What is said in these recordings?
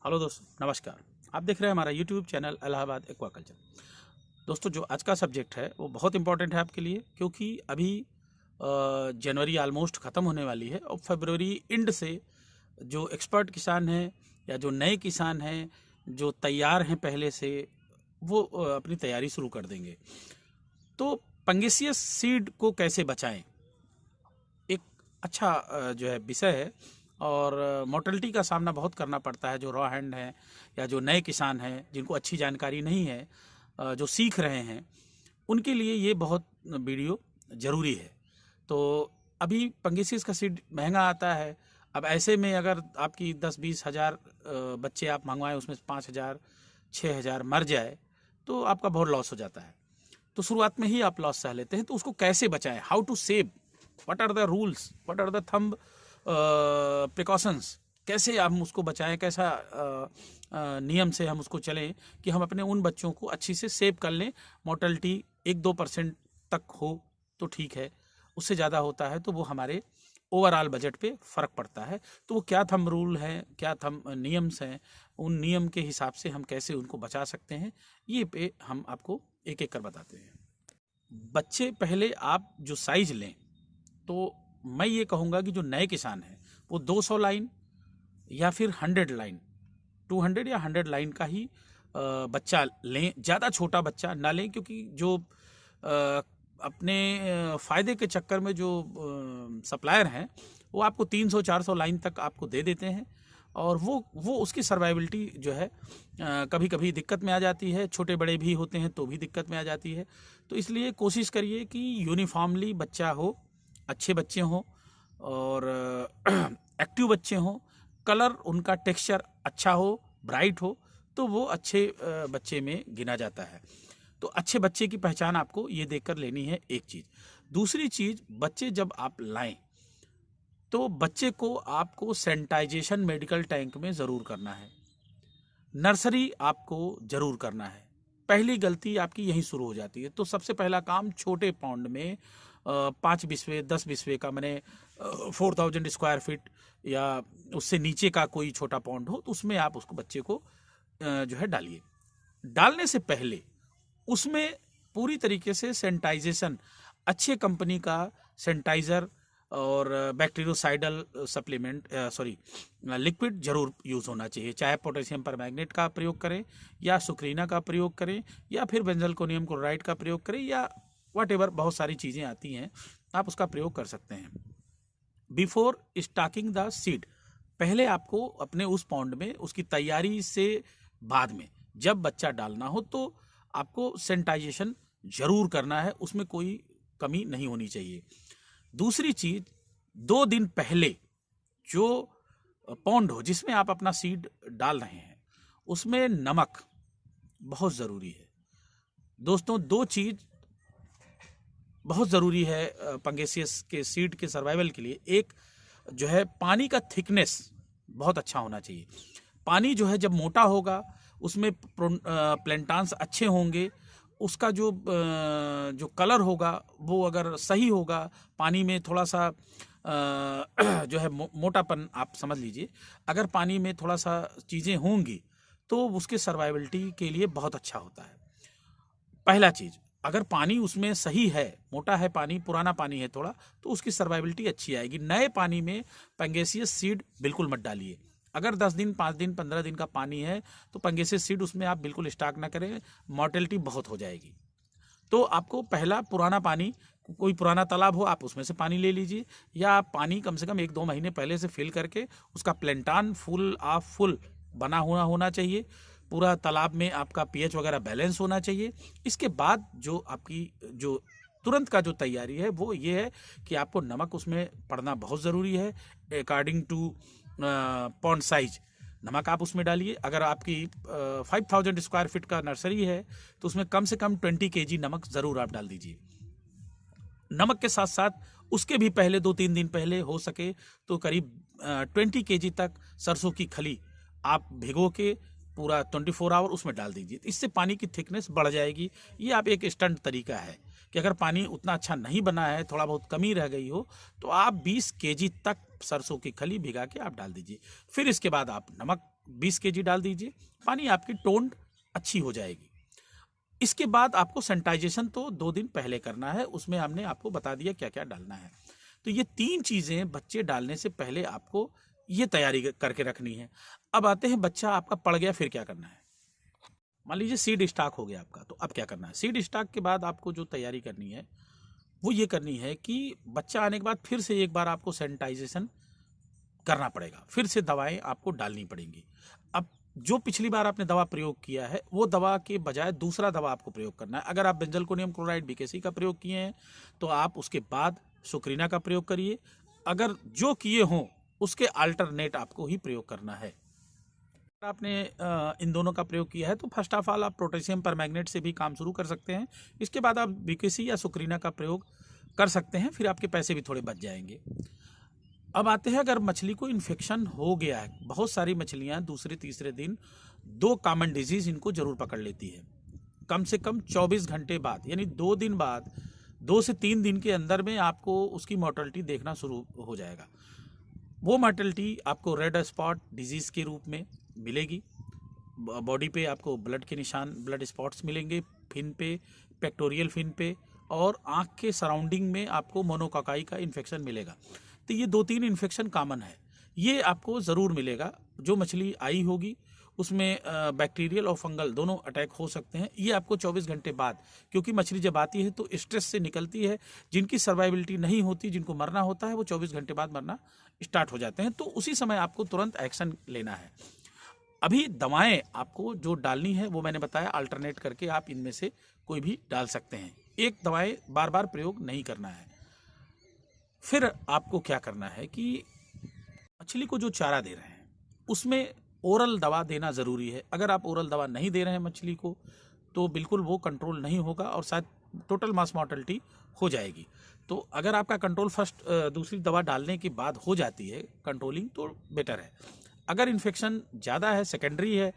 Hello दोस्तों, नमस्कार। आप देख रहे हैं हमारा यूट्यूब चैनल इलाहाबाद एक्वाकल्चर। दोस्तों, जो आज का सब्जेक्ट है वो बहुत इंपॉर्टेंट है आपके लिए, क्योंकि अभी जनवरी ऑलमोस्ट ख़त्म होने वाली है और फरवरी एंड से जो एक्सपर्ट किसान हैं या जो नए किसान हैं जो तैयार हैं पहले से, वो अपनी तैयारी शुरू कर देंगे। तो फंगेसियस सीड को कैसे बचाएं, एक अच्छा जो है विषय है। और मोर्टेलिटी का सामना बहुत करना पड़ता है जो रॉ हैंड हैं या जो नए किसान हैं जिनको अच्छी जानकारी नहीं है, जो सीख रहे हैं, उनके लिए ये बहुत वीडियो ज़रूरी है। तो अभी फंगेसियस का सीड महंगा आता है। अब ऐसे में अगर आपकी 10-20 हज़ार बच्चे आप मंगवाएं, उसमें 5,000 6,000 मर जाए तो आपका बहुत लॉस हो जाता है। तो शुरुआत में ही आप लॉस सह लेते हैं। तो उसको कैसे बचाएं, how to save, what are the rules, what are the thumb precautions, कैसे हम उसको बचाएं, कैसा नियम से हम उसको चलें कि हम अपने उन बच्चों को अच्छी से सेव कर लें। मोर्टेलिटी 1-2% तक हो तो ठीक है, उससे ज़्यादा होता है तो वो हमारे ओवरऑल बजट पे फ़र्क पड़ता है। तो वो क्या थंब रूल हैं, क्या थंब नियम्स हैं, उन नियम के हिसाब से हम कैसे उनको बचा सकते हैं, ये पे हम आपको एक एक कर बताते हैं। बच्चे पहले आप जो साइज लें, तो मैं ये कहूँगा कि जो नए किसान हैं वो 200 लाइन या फिर 100 लाइन, 200 या 100 लाइन का ही बच्चा लें। ज़्यादा छोटा बच्चा ना लें, क्योंकि जो अपने फ़ायदे के चक्कर में जो सप्लायर हैं वो आपको 300-400 लाइन तक आपको दे देते हैं, और वो उसकी सर्वाइबिलिटी जो है कभी कभी दिक्कत में आ जाती है। छोटे बड़े भी होते हैं तो भी दिक्कत में आ जाती है। तो इसलिए कोशिश करिए कि यूनिफॉर्मली बच्चा हो, अच्छे बच्चे हों और एक्टिव बच्चे हों, कलर उनका टेक्सचर अच्छा हो, ब्राइट हो, तो वो अच्छे बच्चे में गिना जाता है। तो अच्छे बच्चे की पहचान आपको ये देखकर लेनी है, एक चीज़। दूसरी चीज़, बच्चे जब आप लाएं तो बच्चे को आपको सैनिटाइजेशन मेडिकल टैंक में ज़रूर करना है। नर्सरी आपको ज़रूर करना है। पहली गलती आपकी यहीं शुरू हो जाती है। तो सबसे पहला काम, छोटे पॉन्ड में 5 बिस्वे 10 बिस्वे का, मैंने 4000 स्क्वायर फीट या उससे नीचे का कोई छोटा पॉन्ड हो तो उसमें आप उसको बच्चे को जो है डालिए। डालने से पहले उसमें पूरी तरीके से सैनिटाइजेशन, अच्छे कंपनी का सैनिटाइज़र और बैक्टीरियोसाइडल सप्लीमेंट लिक्विड जरूर यूज़ होना चाहिए। चाहे पोटेशियम परमैंगनेट का प्रयोग करें या सुक्रीना का प्रयोग करें या फिर बेंजलकोनियम क्लोराइड का प्रयोग करें या व्हाटएवर, बहुत सारी चीज़ें आती हैं, आप उसका प्रयोग कर सकते हैं। बिफोर स्टॉकिंग द सीड, पहले आपको अपने उस पॉन्ड में उसकी तैयारी से बाद में जब बच्चा डालना हो तो आपको सैनिटाइजेशन जरूर करना है, उसमें कोई कमी नहीं होनी चाहिए। दूसरी चीज, 2 दिन पहले जो पॉन्ड हो जिसमें आप अपना सीड डाल रहे हैं उसमें नमक बहुत ज़रूरी है। दोस्तों, 2 चीज़ बहुत ज़रूरी है फंगेसियस के सीड के सर्वाइवल के लिए। एक जो है, पानी का थिकनेस बहुत अच्छा होना चाहिए। पानी जो है जब मोटा होगा, उसमें प्लेंटान्स अच्छे होंगे, उसका जो कलर होगा वो अगर सही होगा, पानी में थोड़ा सा जो है मोटापन आप समझ लीजिए, अगर पानी में थोड़ा सा चीज़ें होंगी तो उसके सर्वाइबिलिटी के लिए बहुत अच्छा होता है। पहला चीज़, अगर पानी उसमें सही है, मोटा है पानी, पुराना पानी है थोड़ा, तो उसकी सर्वाइबिलिटी अच्छी आएगी। नए पानी में फंगेसियस सीड बिल्कुल मत डालिए। अगर 10 दिन, 5 दिन, 15 दिन का पानी है तो फंगेसियस सीड उसमें आप बिल्कुल स्टॉक ना करें, मोर्टेलिटी बहुत हो जाएगी। तो आपको पहला पुराना पानी, कोई पुराना तालाब हो आप उसमें से पानी ले लीजिए, या आप पानी कम से कम 1-2 महीने पहले से फिल करके उसका प्लेंटान फुल बना हुआ होना चाहिए। पूरा तालाब में आपका पीएच वगैरह बैलेंस होना चाहिए। इसके बाद जो आपकी जो तुरंत का जो तैयारी है वो ये है कि आपको नमक उसमें पड़ना बहुत ज़रूरी है। अकॉर्डिंग टू पॉन्ड साइज नमक आप उसमें डालिए। अगर आपकी 5000 स्क्वायर फीट का नर्सरी है तो उसमें कम से कम 20 kg नमक ज़रूर आप डाल दीजिए। नमक के साथ साथ उसके भी पहले 2-3 दिन पहले हो सके तो करीब 20 kg तक सरसों की खली आप भिगो के पूरा 24 आवर उसमें डाल दीजिए। इससे पानी की थिकनेस बढ़ जाएगी। ये आप एक स्टंट तरीका है कि अगर पानी उतना अच्छा नहीं बना है, थोड़ा बहुत कमी रह गई हो, तो आप 20 kg तक सरसों की खली भिगा के आप डाल दीजिए। फिर इसके बाद आप नमक 20 kg डाल दीजिए, पानी आपकी टोन्ड अच्छी हो जाएगी। इसके बाद आपको सैनिटाइजेशन तो 2 दिन पहले करना है, उसमें हमने आपको बता दिया क्या क्या डालना है। तो ये 3 चीज़ें बच्चे डालने से पहले आपको ये तैयारी करके रखनी है। अब आते हैं, बच्चा आपका पड़ गया, फिर क्या करना है। मान लीजिए सीड स्टॉक हो गया आपका, तो अब क्या करना है। सीड स्टॉक के बाद आपको जो तैयारी करनी है वो ये करनी है कि बच्चा आने के बाद फिर से एक बार आपको सैनिटाइजेशन करना पड़ेगा, फिर से दवाएं आपको डालनी पड़ेंगी। अब जो पिछली बार आपने दवा प्रयोग किया है वो दवा के बजाय दूसरा दवा आपको प्रयोग करना है। अगर आप बेंजलकोनियम क्लोराइड बीकेसी का प्रयोग किए हैं तो आप उसके बाद सुक्रीना का प्रयोग करिए। अगर जो किए हों उसके अल्टरनेट आपको ही प्रयोग करना है। अगर आपने इन दोनों का प्रयोग किया है तो फर्स्ट ऑफ ऑल आप पोटेशियम परमैंगनेट से भी काम शुरू कर सकते हैं। इसके बाद आप बीकेसी या सुक्रीना का प्रयोग कर सकते हैं, फिर आपके पैसे भी थोड़े बच जाएंगे। अब आते हैं, अगर मछली को इन्फेक्शन हो गया है, बहुत सारी मछलियां दूसरे तीसरे दिन 2 कॉमन डिजीज इनको जरूर पकड़ लेती है। कम से कम 24 घंटे बाद, यानी 2 दिन बाद, 2 से 3 दिन के अंदर में आपको उसकी मोर्टेलिटी देखना शुरू हो जाएगा। वो मोर्टेलिटी आपको रेड स्पॉट डिजीज के रूप में मिलेगी। बॉडी पे आपको ब्लड के निशान, ब्लड स्पॉट्स मिलेंगे, फिन पे, पेक्टोरियल फिन पे, और आँख के सराउंडिंग में आपको मोनोकोकाई का इन्फेक्शन मिलेगा। तो ये 2-3 इन्फेक्शन कॉमन है, ये आपको ज़रूर मिलेगा। जो मछली आई होगी उसमें बैक्टीरियल और फंगल दोनों अटैक हो सकते हैं। ये आपको 24 घंटे बाद, क्योंकि मछली जब आती है तो स्ट्रेस से निकलती है। जिनकी सर्वाइबिलिटी नहीं होती, जिनको मरना होता है, वो 24 घंटे बाद मरना स्टार्ट हो जाते हैं। तो उसी समय आपको तुरंत एक्शन लेना है। अभी दवाएं आपको जो डालनी है वो मैंने बताया, अल्टरनेट करके आप इनमें से कोई भी डाल सकते हैं। एक दवाएं बार बार प्रयोग नहीं करना है। फिर आपको क्या करना है कि मछली को जो चारा दे रहे हैं उसमें ओरल दवा देना ज़रूरी है। अगर आप ओरल दवा नहीं दे रहे हैं मछली को तो बिल्कुल वो कंट्रोल नहीं होगा और शायद टोटल मास मोर्टेलिटी हो जाएगी। तो अगर आपका कंट्रोल फर्स्ट दूसरी दवा डालने के बाद हो जाती है कंट्रोलिंग, तो बेटर है। अगर इन्फेक्शन ज़्यादा है, सेकेंडरी है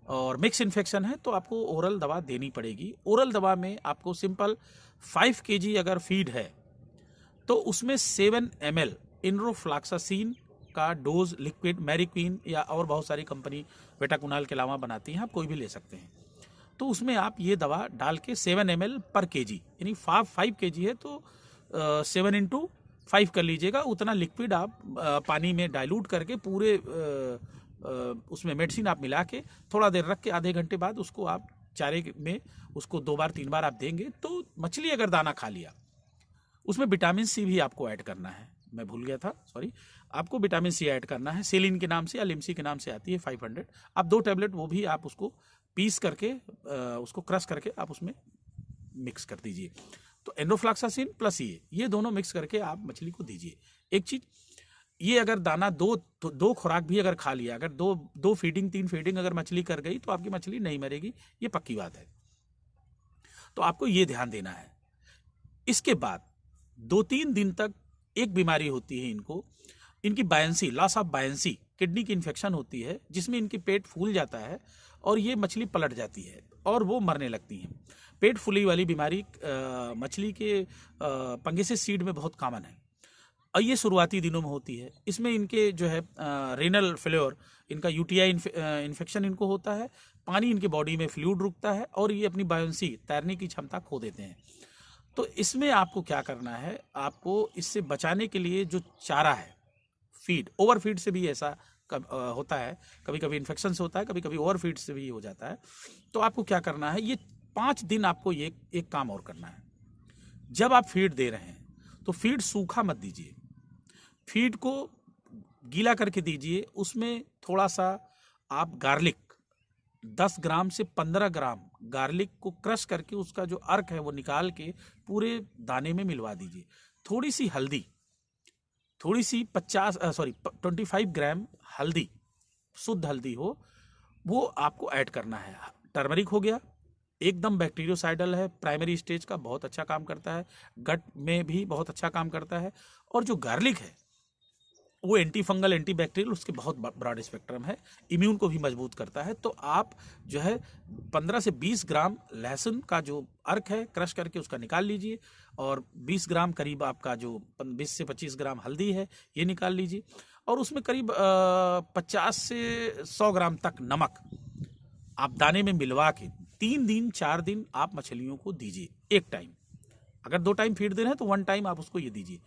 और मिक्स इन्फेक्शन है, तो आपको ओरल दवा देनी पड़ेगी। ओरल दवा में आपको सिंपल 5 kg अगर फीड है तो उसमें 7 ml इनरोफ्लॉक्सासिन का डोज लिक्विड, मैरीक्वीन या और बहुत सारी कंपनी वेटाकुनाल के अलावा बनाती हैं, आप कोई भी ले सकते हैं। तो उसमें आप ये दवा डाल के 7 ml पर kg, यानी 5 kg है तो 7 × 5 कर लीजिएगा। उतना लिक्विड आप पानी में डाइल्यूट करके पूरे उसमें मेडिसिन आप मिला के थोड़ा देर रख के आधे घंटे बाद उसको आप चारे में उसको 2 बार 3 बार आप देंगे तो मछली अगर दाना खा लिया, उसमें विटामिन सी भी आपको ऐड करना है। मैं भूल गया था, सॉरी। आपको विटामिन सी ऐड करना है, सेलिन के नाम से या लिम्सी के नाम से आती है 500। आप 2 टैबलेट वो भी आप उसको पीस करके उसको क्रश करके आप उसमें मिक्स कर दीजिए। तो एंडोफ्लॉक्सासिन प्लस ये दोनों मिक्स करके आप मछली को दीजिए। एक चीज ये, अगर दाना दो खुराक भी अगर खा लिया, अगर दो फीडिंग 3 फीडिंग अगर मछली कर गई तो आपकी मछली नहीं मरेगी, ये पक्की बात है। तो आपको ये ध्यान देना है। इसके बाद 2-3 दिन तक एक बीमारी होती है इनको, इनकी buoyancy, loss of buoyancy, kidney की इन्फेक्शन होती है जिसमें इनके पेट फूल जाता है और ये मछली पलट जाती है और वो मरने लगती हैं। पेट फूली वाली बीमारी मछली के पंगेसिस सीड में बहुत कॉमन है और ये शुरुआती दिनों में होती है। इसमें इनके जो है रेनल फेल्योर, इनका यूटीआई इन्फेक्शन इनको होता है, पानी इनके बॉडी में फ्लूइड रुकता है और ये अपनी बायोंसी, तैरने की क्षमता खो देते हैं। तो इसमें आपको क्या करना है, आपको इससे बचाने के लिए जो चारा है, फीड, ओवर फीड से भी ऐसा होता है, कभी कभी इन्फेक्शन से होता है, कभी कभी ओवर फीड से भी हो जाता है। तो आपको क्या करना है, ये 5 दिन आपको ये एक काम और करना है। जब आप फीड दे रहे हैं तो फीड सूखा मत दीजिए, फीड को गीला करके दीजिए। उसमें थोड़ा सा आप गार्लिक, 10 ग्राम से 15 ग्राम गार्लिक को क्रश करके उसका जो अर्क है वो निकाल के पूरे दाने में मिलवा दीजिए। थोड़ी सी हल्दी, थोड़ी सी 25 ग्राम हल्दी, शुद्ध हल्दी हो, वो आपको ऐड करना है। टर्मरिक हो गया, एकदम बैक्टीरियोसाइडल है, प्राइमरी स्टेज का, बहुत अच्छा काम करता है, गट में भी बहुत अच्छा काम करता है। और जो गार्लिक है वो एंटी फंगल एंटी बैक्टीरियल उसके बहुत ब्रॉड स्पेक्ट्रम है, इम्यून को भी मजबूत करता है। तो आप जो है 15 से 20 ग्राम लहसुन का जो अर्क है क्रश करके उसका निकाल लीजिए, और 20 ग्राम करीब आपका जो 20 से 25 ग्राम हल्दी है ये निकाल लीजिए, और उसमें करीब 50 से 100 ग्राम तक नमक आप दाने में मिलवा के 3 दिन 4 दिन आप मछलियों को दीजिए एक टाइम। अगर 2 टाइम फीड दे रहे हैं तो 1 टाइम आप उसको ये दीजिए।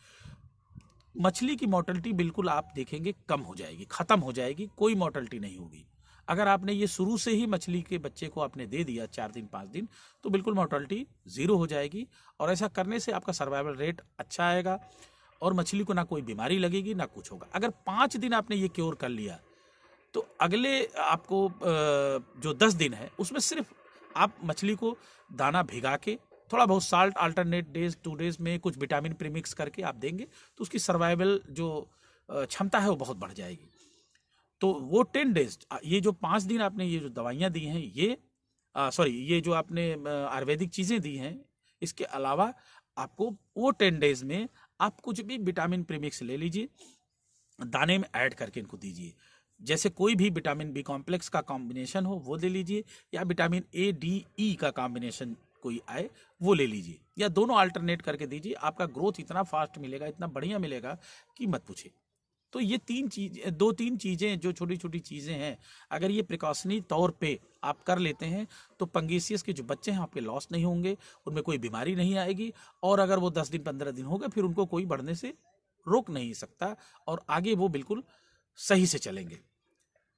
मछली की मोर्टेलिटी बिल्कुल आप देखेंगे कम हो जाएगी, खत्म हो जाएगी, कोई मोर्टेलिटी नहीं होगी। अगर आपने ये शुरू से ही मछली के बच्चे को आपने दे दिया 4 दिन 5 दिन, तो बिल्कुल मोर्टेलिटी 0 हो जाएगी, और ऐसा करने से आपका सर्वाइवल रेट अच्छा आएगा और मछली को ना कोई बीमारी लगेगी ना कुछ होगा। अगर 5 दिन आपने ये क्योर कर लिया तो अगले आपको जो 10 दिन है उसमें सिर्फ आप मछली को दाना भिगा के थोड़ा बहुत साल्ट अल्टरनेट डेज 2 डेज में कुछ विटामिन प्रीमिक्स करके आप देंगे तो उसकी सर्वाइवल जो क्षमता है वो बहुत बढ़ जाएगी। तो वो 10 डेज, ये जो 5 दिन आपने ये जो दवाइयाँ दी हैं ये ये जो आपने आयुर्वेदिक चीज़ें दी हैं, इसके अलावा आपको वो 10 डेज में आप कुछ भी विटामिन प्रीमिक्स ले लीजिए, दाने में ऐड करके इनको दीजिए। जैसे कोई भी विटामिन बी कॉम्प्लेक्स का कॉम्बिनेशन हो वो ले लीजिए, या विटामिन ए डी ई का कॉम्बिनेशन कोई आए वो ले लीजिए, या दोनों अल्टरनेट करके दीजिए। आपका ग्रोथ इतना फास्ट मिलेगा, इतना बढ़िया मिलेगा कि मत पूछिए। तो ये 2-3 चीज़ें जो छोटी छोटी चीज़ें हैं, अगर ये प्रिकॉशनरी तौर पे आप कर लेते हैं तो पंगेसियस के जो बच्चे हैं आपके लॉस नहीं होंगे, उनमें कोई बीमारी नहीं आएगी, और अगर वो 10 दिन 15 दिन हो गए फिर उनको कोई बढ़ने से रोक नहीं सकता, और आगे वो बिल्कुल सही से चलेंगे।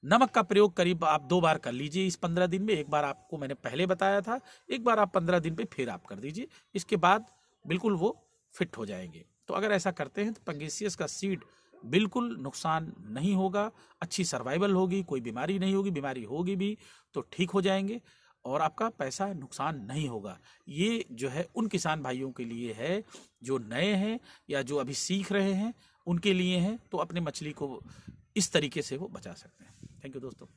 नमक का प्रयोग करीब आप 2 बार कर लीजिए इस 15 दिन में। एक बार आपको मैंने पहले बताया था, एक बार आप 15 दिन पे फिर आप कर दीजिए, इसके बाद बिल्कुल वो फिट हो जाएंगे। तो अगर ऐसा करते हैं तो पंगेसियस का सीड बिल्कुल नुकसान नहीं होगा, अच्छी सर्वाइवल होगी, कोई बीमारी नहीं होगी, बीमारी होगी भी तो ठीक हो जाएंगे, और आपका पैसा नुकसान नहीं होगा। ये जो है उन किसान भाइयों के लिए है जो नए हैं या जो अभी सीख रहे हैं, उनके लिए है। तो अपने मछली को इस तरीके से वो बचा सकते हैं। थैंक यू दोस्तों।